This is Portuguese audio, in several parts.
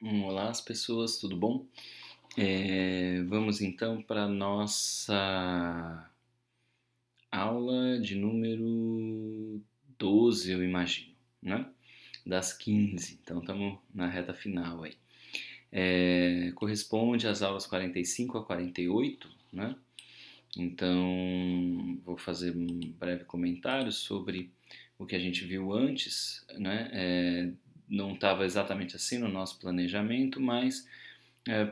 Olá, as pessoas, tudo bom? Vamos então para a nossa aula de número 12, eu imagino, né? Das 15, então estamos na reta final aí. Corresponde às aulas 45 a 48, né? Então, vou fazer um breve comentário sobre o que a gente viu antes, né? Não estava exatamente assim no nosso planejamento, mas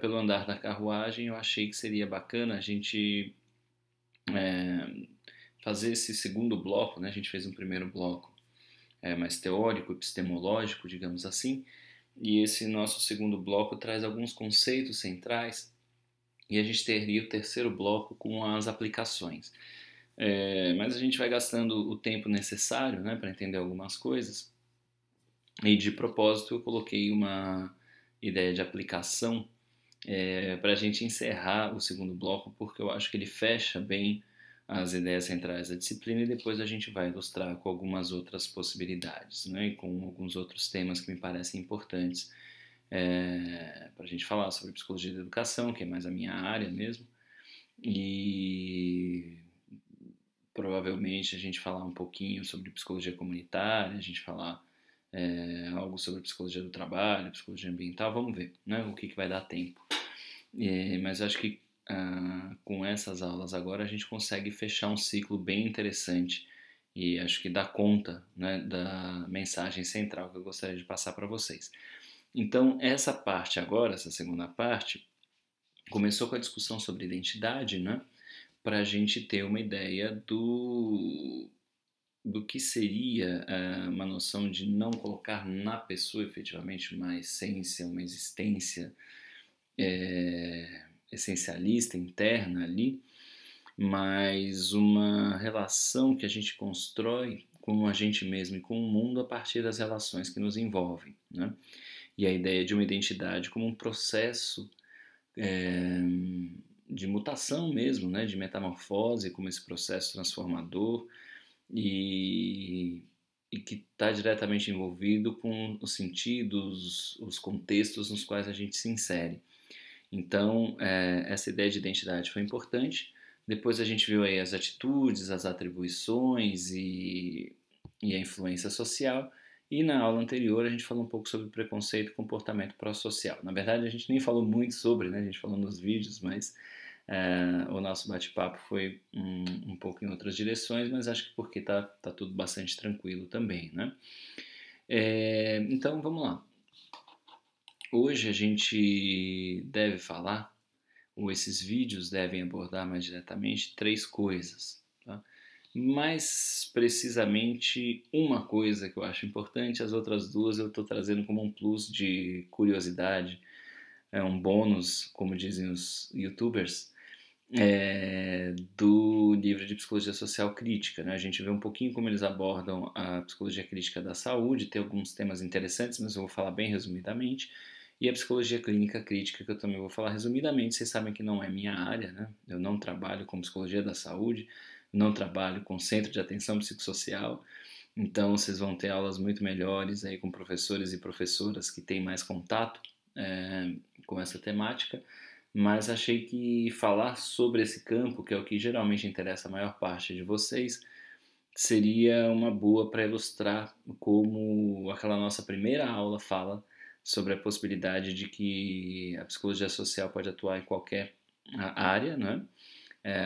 pelo andar da carruagem, eu achei que seria bacana a gente fazer esse segundo bloco, né? A gente fez um primeiro bloco mais teórico, epistemológico, digamos assim, e esse nosso segundo bloco traz alguns conceitos centrais e a gente teria o terceiro bloco com as aplicações. Mas a gente vai gastando o tempo necessário, né, para entender algumas coisas, e de propósito eu coloquei uma ideia de aplicação para a gente encerrar o segundo bloco, porque eu acho que ele fecha bem as ideias centrais da disciplina e depois a gente vai ilustrar com algumas outras possibilidades, né, e com alguns outros temas que me parecem importantes para a gente falar sobre psicologia da educação, que é mais a minha área mesmo, e provavelmente a gente falar um pouquinho sobre psicologia comunitária, a gente falar algo sobre psicologia do trabalho, psicologia ambiental, vamos ver, né, o que vai dar tempo. Mas acho que com essas aulas agora a gente consegue fechar um ciclo bem interessante e acho que dá conta, né, da mensagem central que eu gostaria de passar para vocês. Então, essa parte agora, essa segunda parte, começou com a discussão sobre identidade, né, para a gente ter uma ideia do que seria uma noção de não colocar na pessoa efetivamente uma essência, uma existência essencialista interna ali, mas uma relação que a gente constrói com a gente mesmo e com o mundo a partir das relações que nos envolvem, né? E a ideia de uma identidade como um processo é, de mutação mesmo, né? De metamorfose, como esse processo transformador e, e que está diretamente envolvido com os sentidos, os contextos nos quais a gente se insere. Então, essa ideia de identidade foi importante. Depois a gente viu aí as atitudes, as atribuições e a influência social. E na aula anterior a gente falou um pouco sobre preconceito e comportamento pró-social. Na verdade, a gente nem falou muito sobre, né? A gente falou nos vídeos, mas o nosso bate-papo foi um pouco em outras direções, mas acho que porque tá tudo bastante tranquilo também, né? Então, vamos lá. Hoje a gente deve falar, ou esses vídeos devem abordar mais diretamente, três coisas. Tá? Mais precisamente uma coisa que eu acho importante, as outras duas eu estou trazendo como um plus de curiosidade, um bônus, como dizem os youtubers, do livro de Psicologia Social Crítica. Né? A gente vê um pouquinho como eles abordam a psicologia crítica da saúde, tem alguns temas interessantes, mas eu vou falar bem resumidamente. E a psicologia clínica crítica, que eu também vou falar resumidamente, vocês sabem que não é minha área, né? Eu não trabalho com psicologia da saúde, não trabalho com centro de atenção psicossocial, então vocês vão ter aulas muito melhores aí com professores e professoras que têm mais contato com essa temática, mas achei que falar sobre esse campo, que é o que geralmente interessa a maior parte de vocês, seria uma boa para ilustrar como aquela nossa primeira aula fala sobre a possibilidade de que a psicologia social pode atuar em qualquer área, né?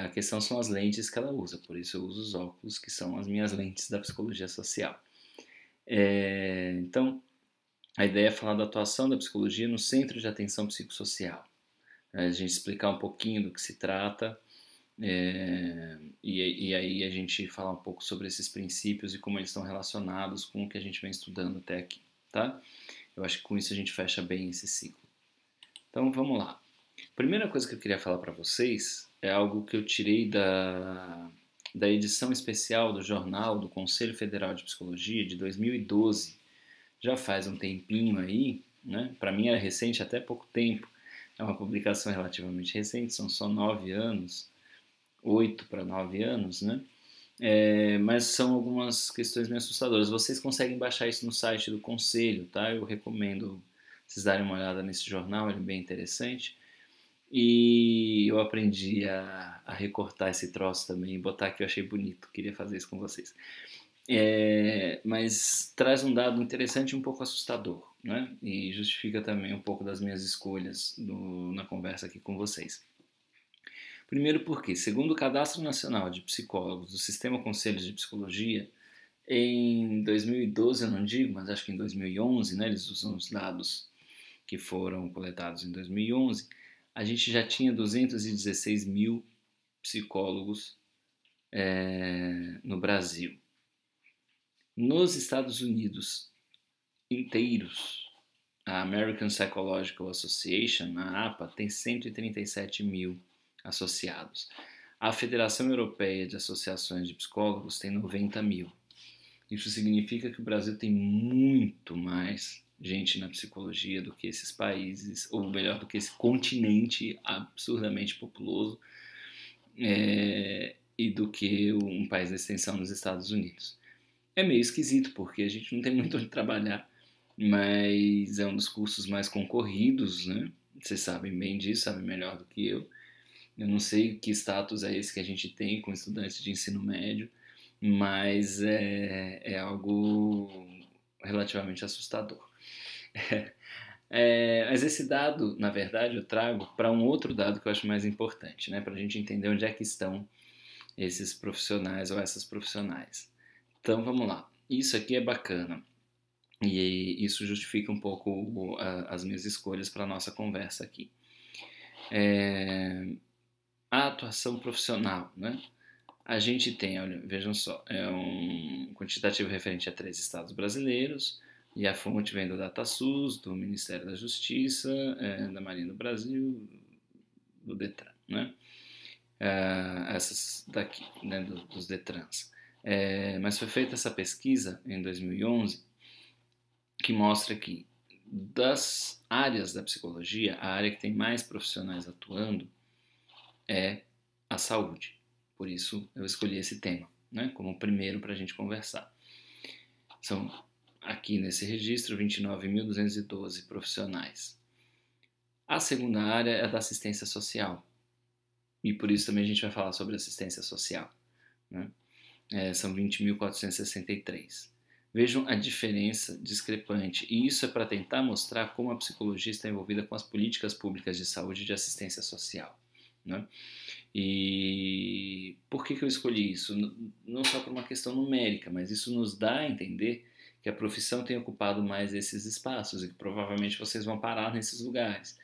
A questão são as lentes que ela usa, por isso eu uso os óculos, que são as minhas lentes da psicologia social. Então, a ideia é falar da atuação da psicologia no centro de atenção psicossocial. A gente explicar um pouquinho do que se trata, e aí a gente falar um pouco sobre esses princípios e como eles estão relacionados com o que a gente vem estudando até aqui, tá? Eu acho que com isso a gente fecha bem esse ciclo. Então vamos lá. Primeira coisa que eu queria falar para vocês é algo que eu tirei da edição especial do jornal do Conselho Federal de Psicologia de 2012. Já faz um tempinho aí, né? Para mim é recente até pouco tempo. É uma publicação relativamente recente, são só 9 anos, 8 para 9 anos, né? Mas são algumas questões meio assustadoras. Vocês conseguem baixar isso no site do Conselho, tá? Eu recomendo vocês darem uma olhada nesse jornal, ele é bem interessante. E eu aprendi a recortar esse troço também e botar aqui, eu achei bonito, queria fazer isso com vocês. Mas traz um dado interessante e um pouco assustador, né? E justifica também um pouco das minhas escolhas na conversa aqui com vocês. Primeiro porque, segundo o Cadastro Nacional de Psicólogos do Sistema Conselhos de Psicologia, em 2012 eu não digo, mas acho que em 2011, né, eles usam os dados que foram coletados em 2011, a gente já tinha 216 mil psicólogos no Brasil. Nos Estados Unidos inteiros, a American Psychological Association, a APA, tem 137 mil associados. A Federação Europeia de Associações de Psicólogos tem 90 mil. Isso significa que o Brasil tem muito mais gente na psicologia do que esses países, ou melhor, do que esse continente absurdamente populoso, e do que um país da extensão nos Estados Unidos. É meio esquisito, porque a gente não tem muito onde trabalhar, mas é um dos cursos mais concorridos, né? Vocês sabem bem disso, sabem melhor do que eu. Eu não sei que status é esse que a gente tem com estudantes de ensino médio, mas é algo relativamente assustador. Mas esse dado, na verdade, eu trago para um outro dado que eu acho mais importante, né? Para a gente entender onde é que estão esses profissionais ou essas profissionais. Então vamos lá, isso aqui é bacana e isso justifica um pouco as minhas escolhas para a nossa conversa aqui. A atuação profissional, né? A gente tem, olha, vejam só, é um quantitativo referente a 3 estados brasileiros e a fonte vem do DataSUS, do Ministério da Justiça, da Marinha do Brasil, do Detran, né? Essas daqui, né, dos Detrans. Mas foi feita essa pesquisa em 2011 que mostra que das áreas da psicologia, a área que tem mais profissionais atuando é a saúde. Por isso eu escolhi esse tema, né, como primeiro para a gente conversar. São aqui nesse registro 29.212 profissionais. A segunda área é a da assistência social. E por isso também a gente vai falar sobre assistência social, né? São 20.463. Vejam a diferença discrepante. E isso é para tentar mostrar como a psicologia está envolvida com as políticas públicas de saúde e de assistência social, né? E por que eu escolhi isso? Não só por uma questão numérica, mas isso nos dá a entender que a profissão tem ocupado mais esses espaços e que provavelmente vocês vão parar nesses lugares.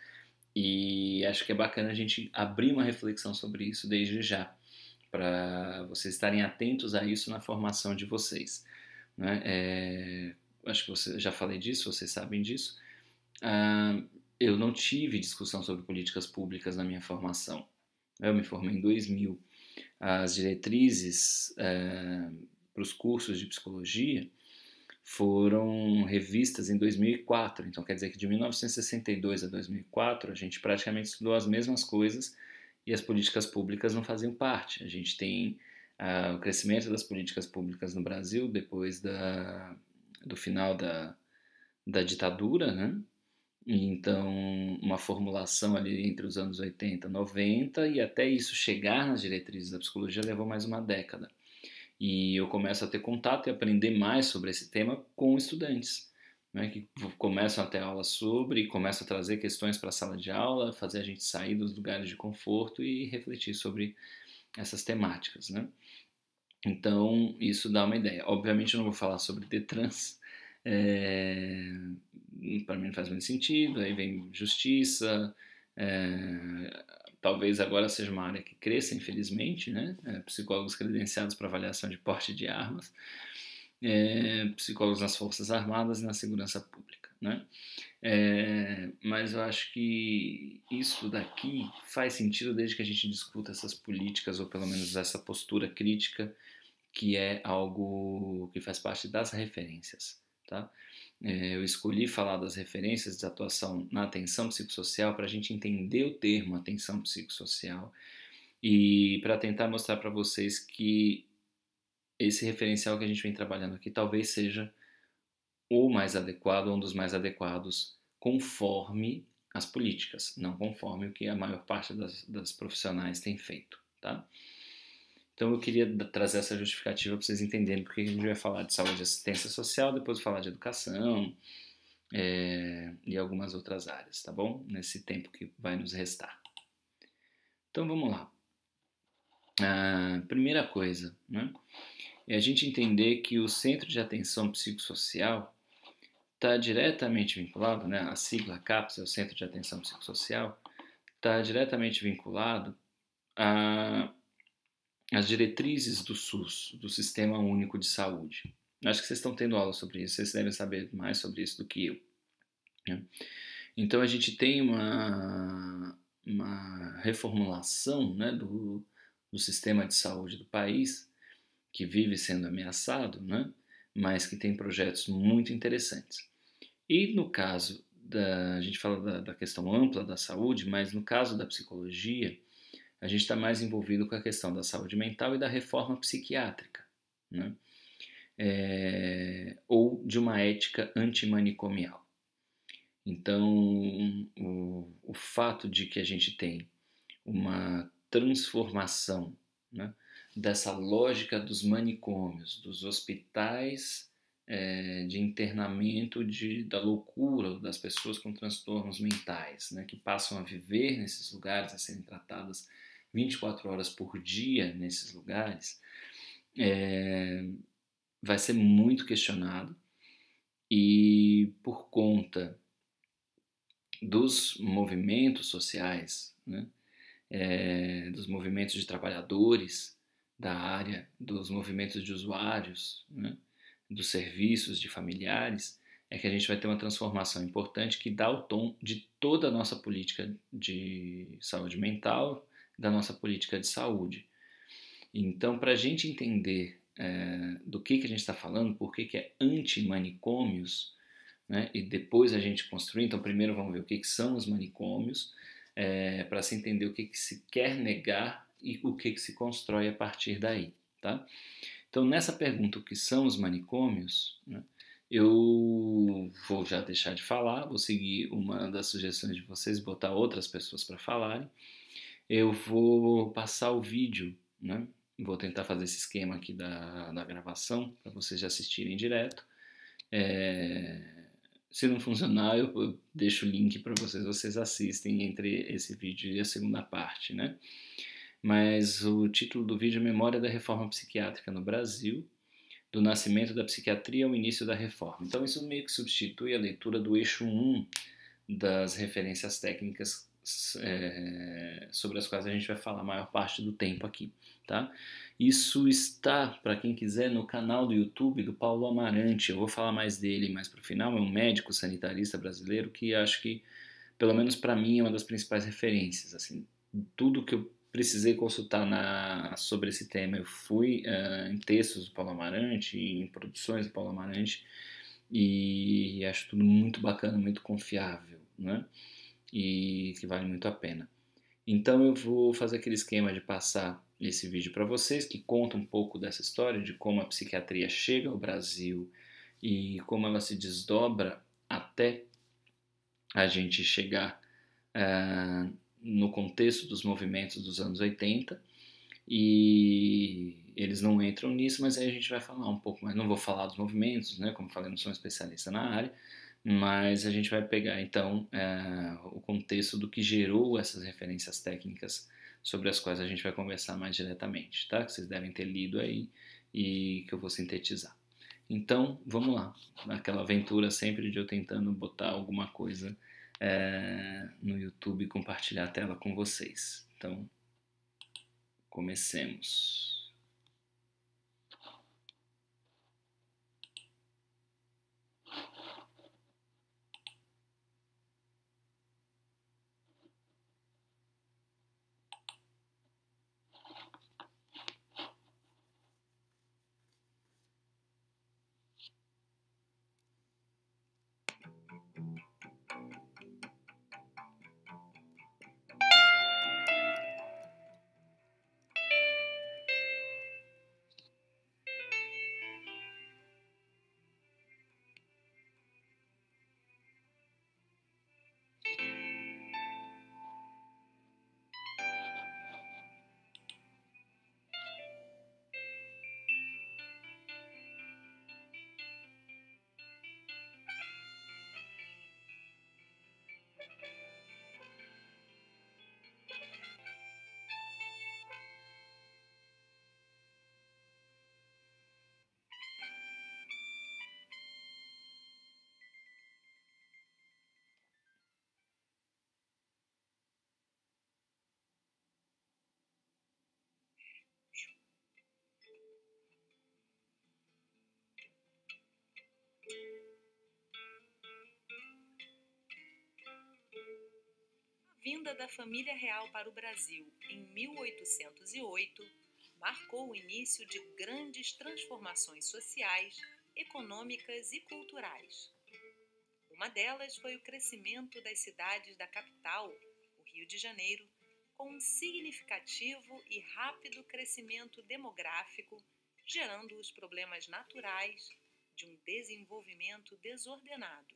E acho que é bacana a gente abrir uma reflexão sobre isso desde já, para vocês estarem atentos a isso na formação de vocês, né? Acho que já falei disso, vocês sabem disso. Eu não tive discussão sobre políticas públicas na minha formação. Eu me formei em 2000. As diretrizes para os cursos de psicologia foram revistas em 2004. Então quer dizer que de 1962 a 2004 a gente praticamente estudou as mesmas coisas e as políticas públicas não faziam parte. A gente tem o crescimento das políticas públicas no Brasil depois do final da ditadura, né? E então uma formulação ali entre os anos 80 e 90 e até isso chegar nas diretrizes da psicologia levou mais uma década. E eu começo a ter contato e aprender mais sobre esse tema com estudantes, né, que começam a ter aula sobre, começam a trazer questões para a sala de aula, fazer a gente sair dos lugares de conforto e refletir sobre essas temáticas, né? Então, isso dá uma ideia. Obviamente eu não vou falar sobre Detrans, para mim não faz muito sentido, aí vem justiça, talvez agora seja uma área que cresça, infelizmente, né? Psicólogos credenciados para avaliação de porte de armas, psicólogos nas Forças Armadas e na segurança pública, né? Mas eu acho que isso daqui faz sentido desde que a gente discuta essas políticas, ou pelo menos essa postura crítica, que é algo que faz parte das referências, tá? Eu escolhi falar das referências de atuação na atenção psicossocial para a gente entender o termo atenção psicossocial e para tentar mostrar para vocês que esse referencial que a gente vem trabalhando aqui talvez seja o mais adequado, um dos mais adequados conforme as políticas, não conforme o que a maior parte das profissionais tem feito, tá? Então eu queria trazer essa justificativa para vocês entenderem porque a gente vai falar de saúde e assistência social, depois falar de educação e algumas outras áreas, tá bom? Nesse tempo que vai nos restar. Então vamos lá. A primeira coisa, né, é a gente entender que o Centro de Atenção Psicossocial está diretamente vinculado, né, a sigla CAPS é o Centro de Atenção Psicossocial, está diretamente vinculado às diretrizes do SUS, do Sistema Único de Saúde. Acho que vocês estão tendo aula sobre isso, vocês devem saber mais sobre isso do que eu, né? Então a gente tem uma reformulação, né, do sistema de saúde do país, que vive sendo ameaçado, né, mas que tem projetos muito interessantes. E no caso a gente fala da questão ampla da saúde, mas no caso da psicologia, a gente está mais envolvido com a questão da saúde mental e da reforma psiquiátrica, né? Ou de uma ética antimanicomial. Então, o fato de que a gente tem uma transformação, né, dessa lógica dos manicômios, dos hospitais de internamento da loucura das pessoas com transtornos mentais, né, que passam a viver nesses lugares, a serem tratadas 24 horas por dia nesses lugares, vai ser muito questionado e por conta dos movimentos sociais, né, dos movimentos de trabalhadores da área, dos movimentos de usuários, né, dos serviços de familiares, é que a gente vai ter uma transformação importante que dá o tom de toda a nossa política de saúde mental, da nossa política de saúde. Então, para a gente entender do que a gente está falando, por que é anti-manicômios, né, e depois a gente construir, então primeiro vamos ver o que são os manicômios, para se entender o que se quer negar e o que se constrói a partir daí, tá? Então, nessa pergunta, o que são os manicômios, né, eu vou já deixar de falar, vou seguir uma das sugestões de vocês, botar outras pessoas para falarem. Eu vou passar o vídeo, né? Vou tentar fazer esse esquema aqui da gravação, para vocês já assistirem direto. Se não funcionar, eu deixo o link para vocês assistem entre esse vídeo e a segunda parte, né? Mas o título do vídeo é Memória da Reforma Psiquiátrica no Brasil, do nascimento da psiquiatria ao início da reforma. Então isso meio que substitui a leitura do eixo 1 das referências técnicas sobre as quais a gente vai falar a maior parte do tempo aqui, tá? Isso está, para quem quiser, no canal do YouTube do Paulo Amarante. Eu vou falar mais dele mais para o final. É um médico sanitarista brasileiro que acho que, pelo menos para mim, é uma das principais referências. Assim, tudo que eu precisei consultar sobre esse tema, eu fui em textos do Paulo Amarante, em produções do Paulo Amarante, e acho tudo muito bacana, muito confiável, né? E que vale muito a pena. Então eu vou fazer aquele esquema de passar esse vídeo para vocês, que conta um pouco dessa história, de como a psiquiatria chega ao Brasil e como ela se desdobra até a gente chegar no contexto dos movimentos dos anos 80, e eles não entram nisso, mas aí a gente vai falar um pouco mais. Não vou falar dos movimentos, né? Como falei, não sou um especialista na área, mas a gente vai pegar então o contexto do que gerou essas referências técnicas sobre as quais a gente vai conversar mais diretamente, tá? Que vocês devem ter lido aí e que eu vou sintetizar. Então, vamos lá. Aquela aventura sempre de eu tentando botar alguma coisa no YouTube e compartilhar a tela com vocês. Então, comecemos. vinda da família real para o Brasil em 1808 marcou o início de grandes transformações sociais, econômicas e culturais. Uma delas foi o crescimento das cidades da capital, o Rio de Janeiro, com um significativo e rápido crescimento demográfico, gerando os problemas naturais de um desenvolvimento desordenado.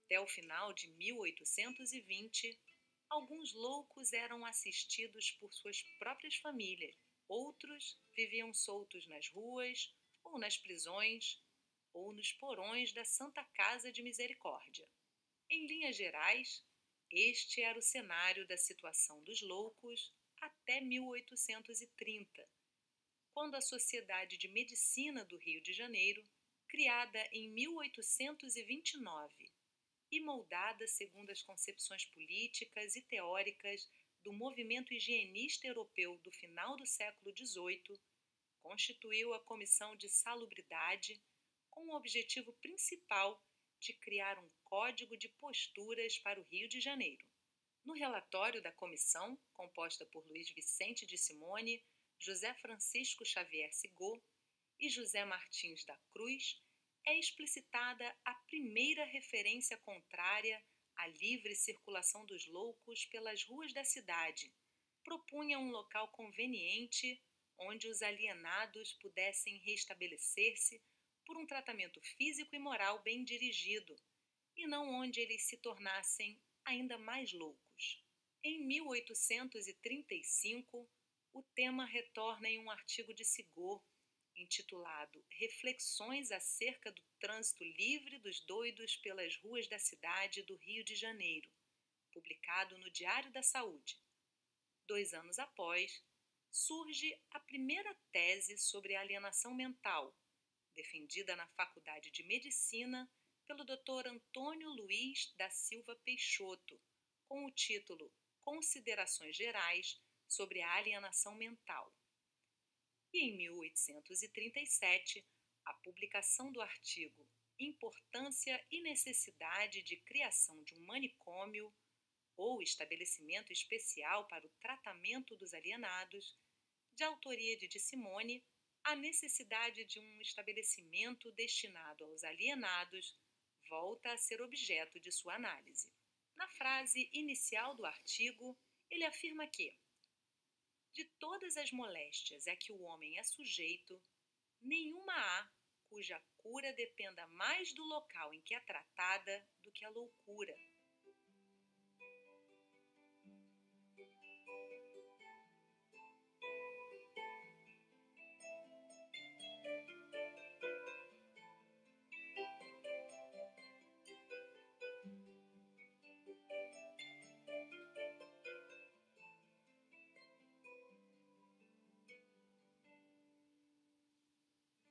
Até o final de 1820, alguns loucos eram assistidos por suas próprias famílias, outros viviam soltos nas ruas, ou nas prisões, ou nos porões da Santa Casa de Misericórdia. Em linhas gerais, este era o cenário da situação dos loucos até 1830, quando a Sociedade de Medicina do Rio de Janeiro, criada em 1829 e moldada segundo as concepções políticas e teóricas do movimento higienista europeu do final do século XVIII, constituiu a Comissão de Salubridade com o objetivo principal de criar um código de posturas para o Rio de Janeiro. No relatório da comissão, composta por Luiz Vicente de Simone, José Francisco Xavier Sigot e José Martins da Cruz, é explicitada a primeira referência contrária à livre circulação dos loucos pelas ruas da cidade. Propunha um local conveniente onde os alienados pudessem restabelecer-se por um tratamento físico e moral bem dirigido, e não onde eles se tornassem ainda mais loucos. Em 1835, o tema retorna em um artigo de Sigot, intitulado Reflexões acerca do trânsito livre dos doidos pelas ruas da cidade do Rio de Janeiro, publicado no Diário da Saúde. 2 anos após, surge a primeira tese sobre alienação mental, defendida na Faculdade de Medicina pelo Dr. Antônio Luiz da Silva Peixoto, com o título Considerações Gerais sobre a Alienação Mental. E em 1837, a publicação do artigo Importância e Necessidade de Criação de um Manicômio ou Estabelecimento Especial para o Tratamento dos Alienados, de autoria de Simone, a necessidade de um estabelecimento destinado aos alienados volta a ser objeto de sua análise. Na frase inicial do artigo, ele afirma que de todas as moléstias a que o homem é sujeito, nenhuma há cuja cura dependa mais do local em que é tratada do que a loucura.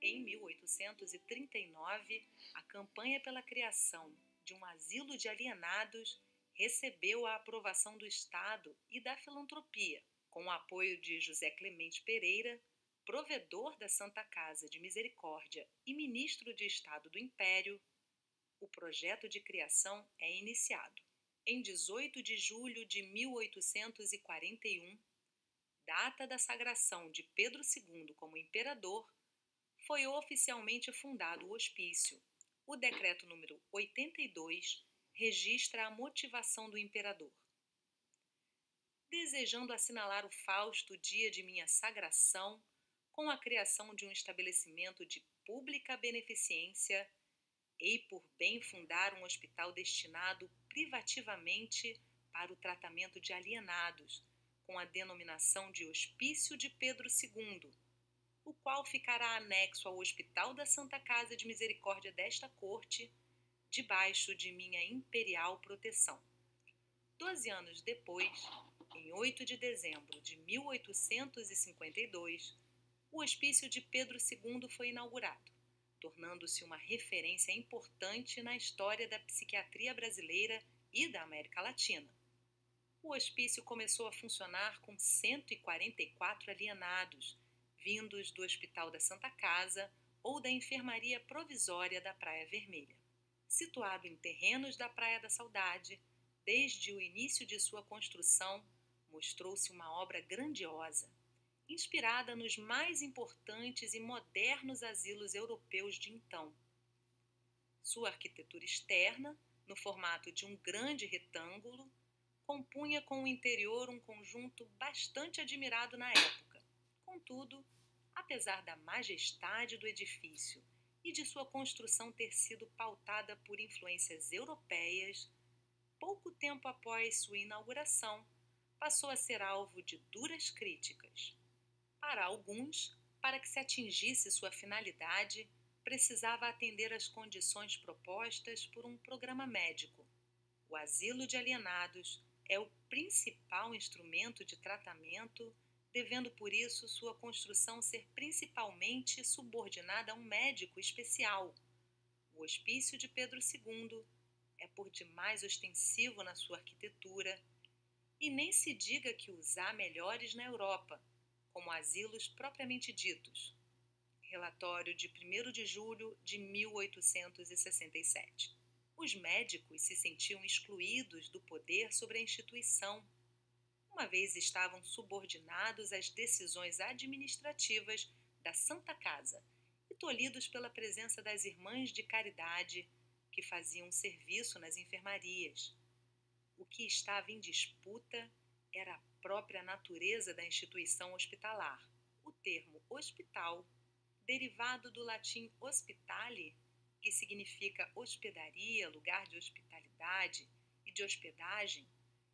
Em 1839, a campanha pela criação de um asilo de alienados recebeu a aprovação do Estado e da filantropia, com o apoio de José Clemente Pereira, provedor da Santa Casa de Misericórdia e ministro de Estado do Império. O projeto de criação é iniciado. Em 18 de julho de 1841, data da sagração de Pedro II como imperador, foi oficialmente fundado o hospício. O decreto número 82 registra a motivação do imperador. Desejando assinalar o fausto dia de minha sagração com a criação de um estabelecimento de pública beneficência, hei por bem fundar um hospital destinado privativamente para o tratamento de alienados, com a denominação de Hospício de Pedro II, o qual ficará anexo ao Hospital da Santa Casa de Misericórdia desta corte, debaixo de minha imperial proteção. 12 anos depois, em 8 de dezembro de 1852, o Hospício de Pedro II foi inaugurado, tornando-se uma referência importante na história da psiquiatria brasileira e da América Latina. O hospício começou a funcionar com 144 alienados, vindos do Hospital da Santa Casa ou da Enfermaria Provisória da Praia Vermelha. Situado em terrenos da Praia da Saudade, Desde o início de sua construção, mostrou-se uma obra grandiosa, inspirada nos mais importantes e modernos asilos europeus de então. Sua arquitetura externa, no formato de um grande retângulo, compunha com o interior um conjunto bastante admirado na época. Contudo, apesar da majestade do edifício e de sua construção ter sido pautada por influências europeias, pouco tempo após sua inauguração, passou a ser alvo de duras críticas. Para alguns, para que se atingisse sua finalidade, precisava atender às condições propostas por um programa médico. O asilo de alienados é o principal instrumento de tratamento, devendo por isso sua construção ser principalmente subordinada a um médico especial. O Hospício de Pedro II é por demais ostensivo na sua arquitetura, e nem se diga que os há melhores na Europa, como asilos propriamente ditos. Relatório de 1º de julho de 1867. Os médicos se sentiam excluídos do poder sobre a instituição, uma vez estavam subordinados às decisões administrativas da Santa Casa e tolhidos pela presença das irmãs de caridade que faziam serviço nas enfermarias. O que estava em disputa era a própria natureza da instituição hospitalar. O termo hospital, derivado do latim hospitale, que significa hospedaria, lugar de hospitalidade e de hospedagem,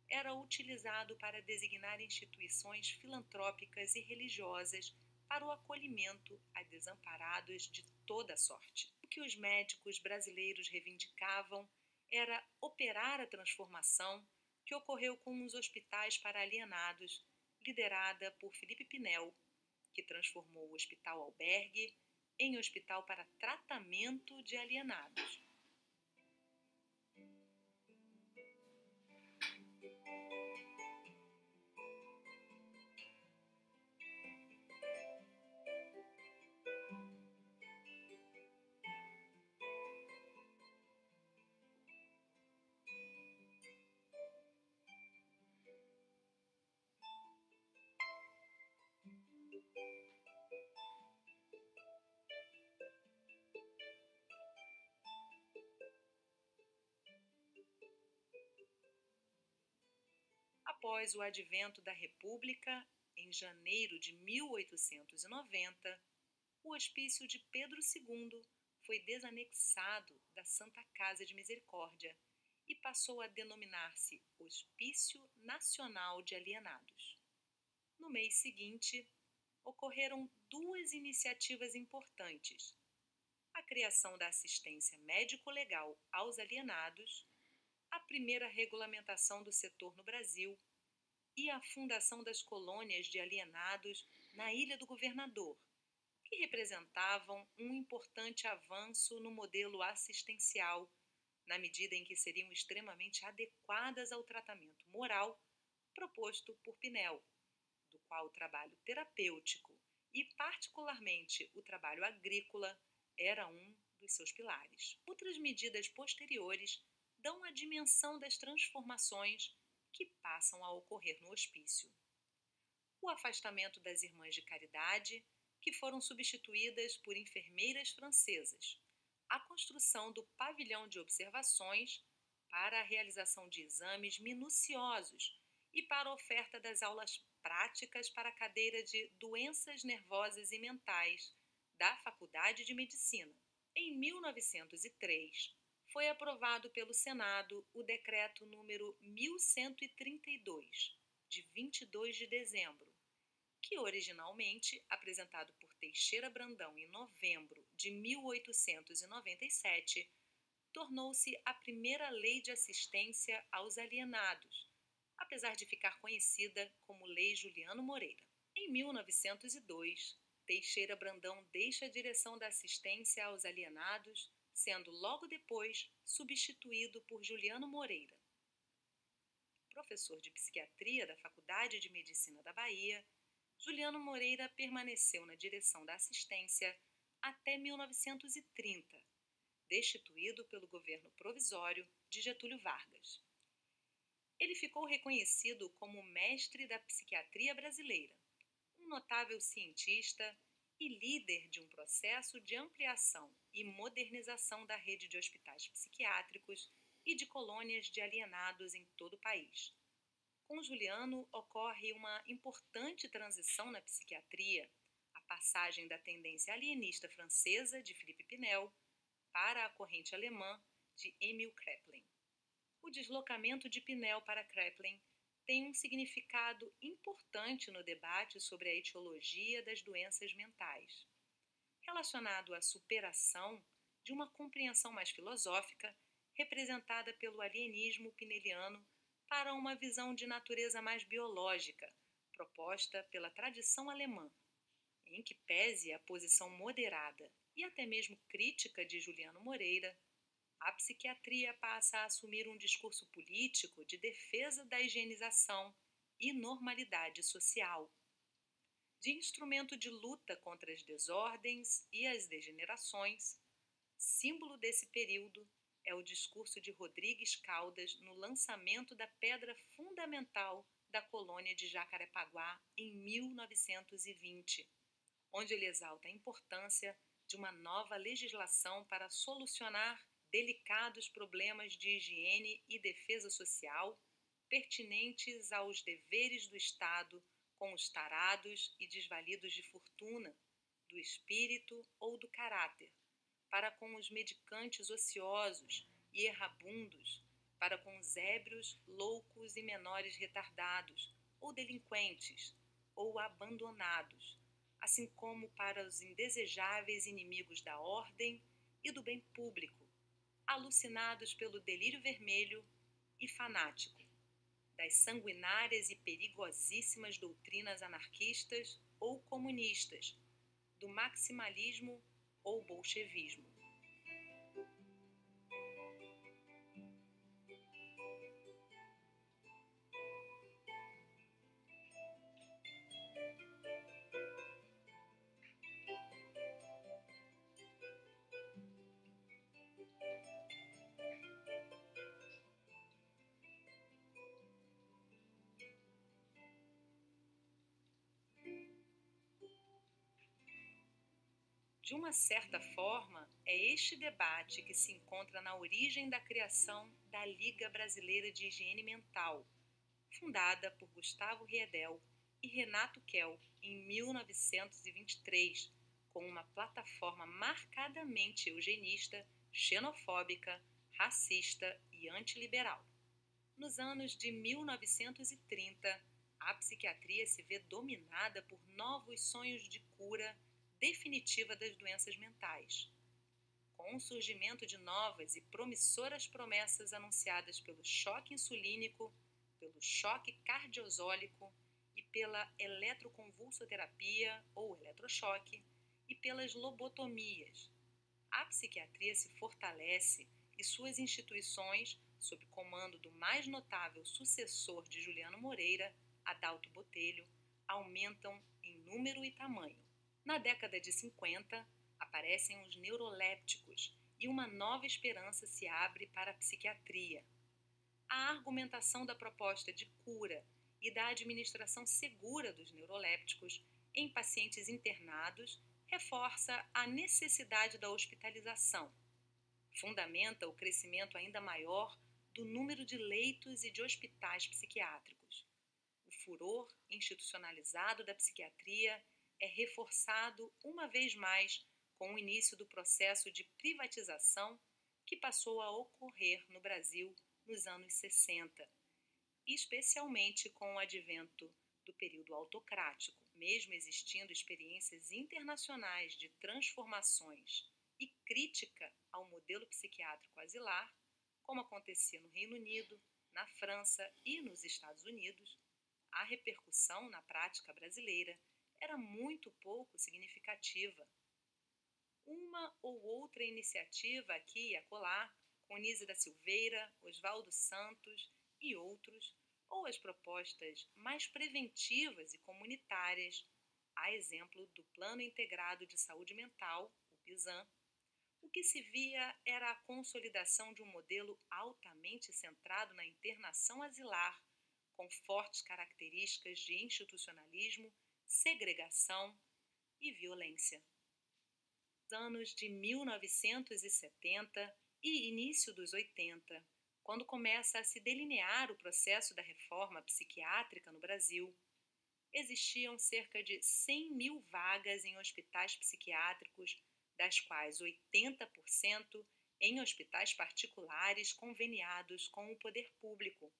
era utilizado para designar instituições filantrópicas e religiosas para o acolhimento a desamparados de toda sorte. O que os médicos brasileiros reivindicavam era operar a transformação que ocorreu com os hospitais para alienados, liderada por Felipe Pinel, que transformou o Hospital Albergue em hospital para tratamento de alienados. Após o advento da República, em janeiro de 1890, o Hospício de Pedro II foi desanexado da Santa Casa de Misericórdia e passou a denominar-se Hospício Nacional de Alienados. No mês seguinte, ocorreram duas iniciativas importantes: a criação da assistência médico-legal aos alienados, a primeira regulamentação do setor no Brasil e a fundação das colônias de alienados na Ilha do Governador, que representavam um importante avanço no modelo assistencial, na medida em que seriam extremamente adequadas ao tratamento moral proposto por Pinel, do qual o trabalho terapêutico e, particularmente, o trabalho agrícola era um dos seus pilares. Outras medidas posteriores dão a dimensão das transformações que passam a ocorrer no hospício. O afastamento das irmãs de caridade, que foram substituídas por enfermeiras francesas, a construção do pavilhão de observações para a realização de exames minuciosos e para a oferta das aulas práticas para a cadeira de doenças nervosas e mentais da Faculdade de Medicina. Em 1903, foi aprovado pelo Senado o Decreto número 1132, de 22 de dezembro, que originalmente, apresentado por Teixeira Brandão em novembro de 1897, tornou-se a primeira lei de assistência aos alienados, apesar de ficar conhecida como Lei Juliano Moreira. Em 1902, Teixeira Brandão deixa a direção da assistência aos alienados, sendo logo depois substituído por Juliano Moreira. Professor de psiquiatria da Faculdade de Medicina da Bahia, Juliano Moreira permaneceu na direção da assistência até 1930, destituído pelo governo provisório de Getúlio Vargas. Ele ficou reconhecido como mestre da psiquiatria brasileira, um notável cientista e líder de um processo de ampliação e modernização da rede de hospitais psiquiátricos e de colônias de alienados em todo o país. Com Juliano ocorre uma importante transição na psiquiatria, a passagem da tendência alienista francesa de Philippe Pinel para a corrente alemã de Emil Kraepelin. O deslocamento de Pinel para Kraepelin tem um significado importante no debate sobre a etiologia das doenças mentais, relacionado à superação de uma compreensão mais filosófica, representada pelo alienismo pineliano, para uma visão de natureza mais biológica, proposta pela tradição alemã, em que pese a posição moderada e até mesmo crítica de Juliano Moreira, a psiquiatria passa a assumir um discurso político de defesa da higienização e normalidade social, de instrumento de luta contra as desordens e as degenerações. Símbolo desse período é o discurso de Rodrigues Caldas no lançamento da pedra fundamental da colônia de Jacarepaguá em 1920, onde ele exalta a importância de uma nova legislação para solucionar delicados problemas de higiene e defesa social pertinentes aos deveres do Estado com os tarados e desvalidos de fortuna, do espírito ou do caráter, para com os medicantes ociosos e errabundos, para com os ébrios, loucos e menores retardados, ou delinquentes, ou abandonados, assim como para os indesejáveis inimigos da ordem e do bem público, alucinados pelo delírio vermelho e fanático, das sanguinárias e perigosíssimas doutrinas anarquistas ou comunistas, do maximalismo ou bolchevismo. De uma certa forma, é este debate que se encontra na origem da criação da Liga Brasileira de Higiene Mental, fundada por Gustavo Riedel e Renato Kell em 1923, com uma plataforma marcadamente eugenista, xenofóbica, racista e antiliberal. Nos anos de 1930, a psiquiatria se vê dominada por novos sonhos de cura definitiva das doenças mentais. Com o surgimento de novas e promissoras promessas anunciadas pelo choque insulínico, pelo choque cardiozólico e pela eletroconvulsoterapia ou eletrochoque e pelas lobotomias, a psiquiatria se fortalece e suas instituições, sob comando do mais notável sucessor de Juliano Moreira, Adalto Botelho, aumentam em número e tamanho. Na década de 50, aparecem os neurolépticos e uma nova esperança se abre para a psiquiatria. A argumentação da proposta de cura e da administração segura dos neurolépticos em pacientes internados reforça a necessidade da hospitalização, fundamenta o crescimento ainda maior do número de leitos e de hospitais psiquiátricos. O furor institucionalizado da psiquiatria é reforçado uma vez mais com o início do processo de privatização que passou a ocorrer no Brasil nos anos 60, especialmente com o advento do período autocrático, mesmo existindo experiências internacionais de transformações e crítica ao modelo psiquiátrico asilar, como acontecia no Reino Unido, na França e nos Estados Unidos, a repercussão na prática brasileira era muito pouco significativa. Uma ou outra iniciativa aqui e acolá, com Nise da Silveira, Oswaldo Santos e outros, ou as propostas mais preventivas e comunitárias, a exemplo do Plano Integrado de Saúde Mental, o PISAM, O que se via era a consolidação de um modelo altamente centrado na internação asilar, com fortes características de institucionalismo, segregação e violência. Nos anos de 1970 e início dos 80, quando começa a se delinear o processo da reforma psiquiátrica no Brasil, existiam cerca de 100 mil vagas em hospitais psiquiátricos, das quais 80% em hospitais particulares conveniados com o poder público,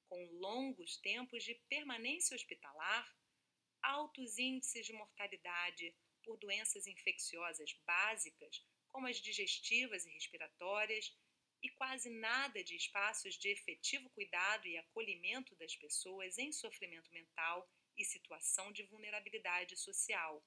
com longos tempos de permanência hospitalar, altos índices de mortalidade por doenças infecciosas básicas, como as digestivas e respiratórias, e quase nada de espaços de efetivo cuidado e acolhimento das pessoas em sofrimento mental e situação de vulnerabilidade social.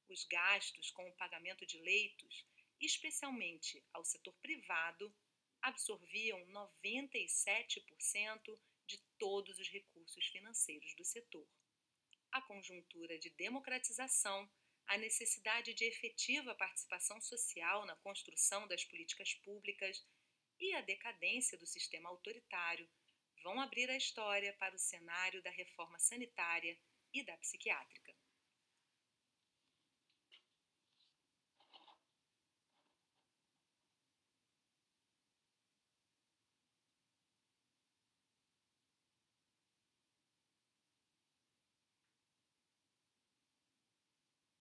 Os gastos com o pagamento de leitos, especialmente ao setor privado, absorviam 97% de todos os recursos financeiros do setor. A conjuntura de democratização, a necessidade de efetiva participação social na construção das políticas públicas e a decadência do sistema autoritário vão abrir a história para o cenário da reforma sanitária e da psiquiátrica.